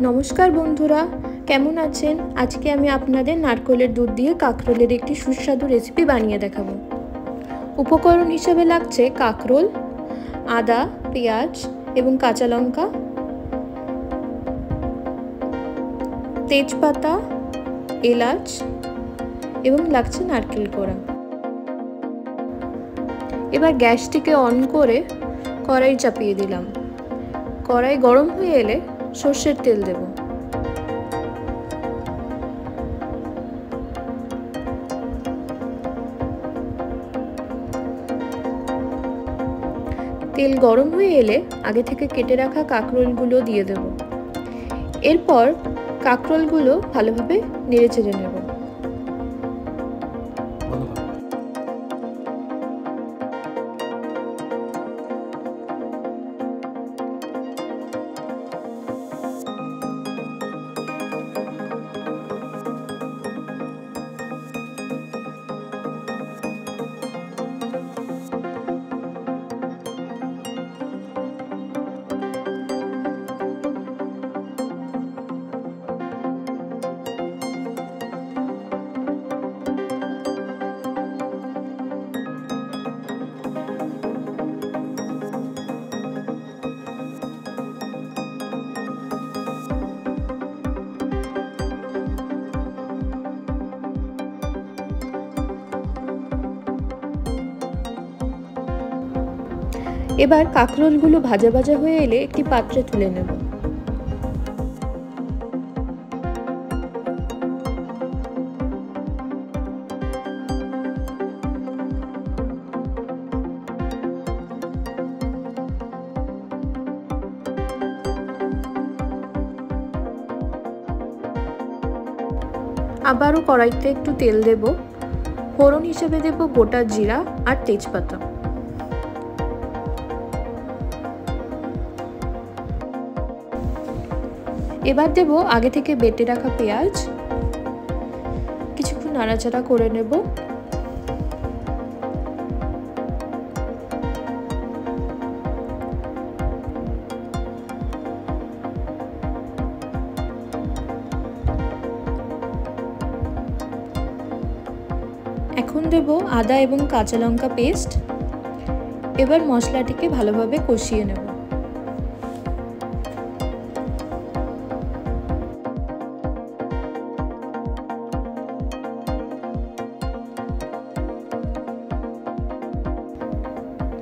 নমস্কার বন্ধুরা, কেমন আছেন? আজকে আমি আপনাদের নারকেলের দুধ দিয়ে কাঁকরোলের একটি সুস্বাদু রেসিপি বানিয়ে দেখাবো। উপকরণ হিসেবে লাগছে কাঁকরোল, আদা, পেঁয়াজ এবং কাঁচা লঙ্কা, তেজপাতা, এলাচ এবং লাগছে নারকেল কোড়া। এবার গ্যাসটিকে অন করে কড়াই চাপিয়ে দিলাম। কড়াই গরম হয়ে এলে সর্ষের তেল দেব। তেল গরম হয়ে এলে আগে থেকে কেটে রাখা কাঁকরোলগুলো দিয়ে দেব। এরপর কাঁকরোলগুলো ভালোভাবে নেড়ে চেড়ে নেব। এবার কাঁকরোলগুলো ভাজা ভাজা হয়ে এলে একটি পাত্রে তুলে নেব। আবারও কড়াইতে একটু তেল দেব। ফোড়ন হিসেবে দেব গোটা জিরা আর তেজপাতা। এবার দেব আগে থেকে বেটে রাখা পেঁয়াজ। কিছুক্ষণ নাড়াচাড়া করে নেব। এখন দেব আদা এবং কাঁচা লঙ্কা পেস্ট। এবার মশলাটিকে ভালোভাবে কষিয়ে নেব।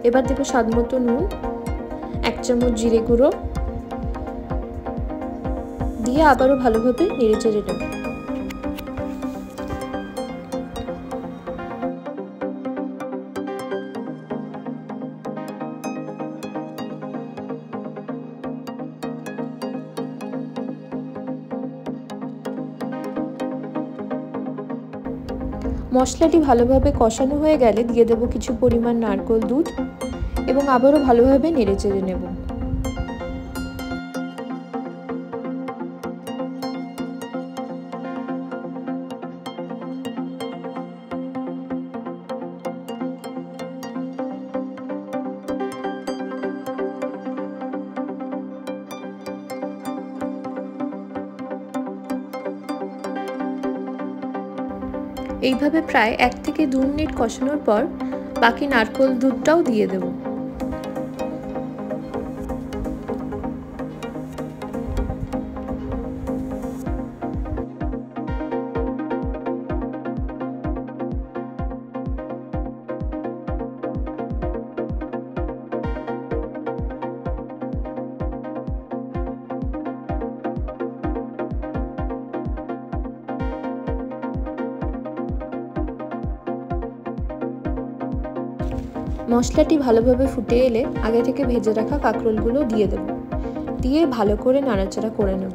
এবার দেব স্বাদমতো নুন, 1 চামচ জিরে গুঁড়ো দিয়ে আবারও ভালোভাবে নেড়ে চেড়ে নেব। মশলাটি ভালোভাবে কষানো হয়ে গেলে দিয়ে দেব কিছু পরিমাণ নারকেল দুধ এবং আবারও ভালোভাবে নেড়ে চেড়ে নেব। এইভাবে প্রায় 1 থেকে 2 মিনিট কষানোর পর বাকি নারকেল দুধটাও দিয়ে দেব। মশলাটি ভালোভাবে ফুটে এলে আগে থেকে ভেজে রাখা কাঁকরোলগুলো দিয়ে দেব। দিয়ে ভালো করে নাড়াচাড়া করে নেব।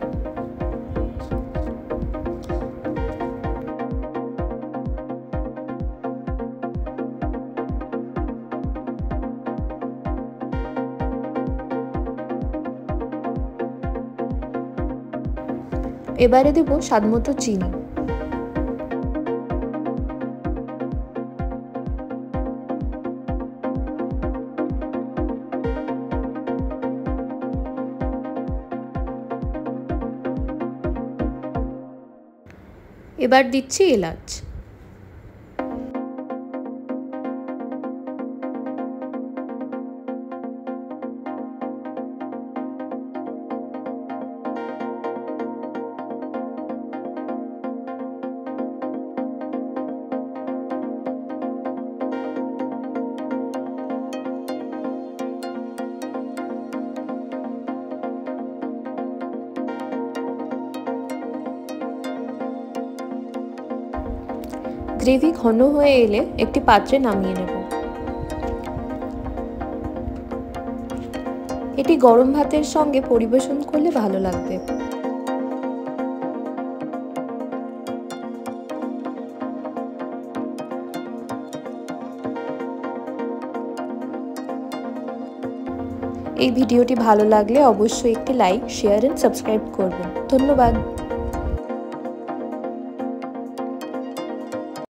এবারে দেব স্বাদমতো চিনি। এবার দিচ্ছি এলাচ। গ্রেভি ঘন হয়ে এলে একটি পাত্রে নামিয়ে নেব। এটি গরম ভাতের সঙ্গে পরিবেশন করলে ভালো লাগবে। এই ভিডিওটি ভালো লাগলে অবশ্যই একটি লাইক, শেয়ার এন্ড সাবস্ক্রাইব করবেন। ধন্যবাদ।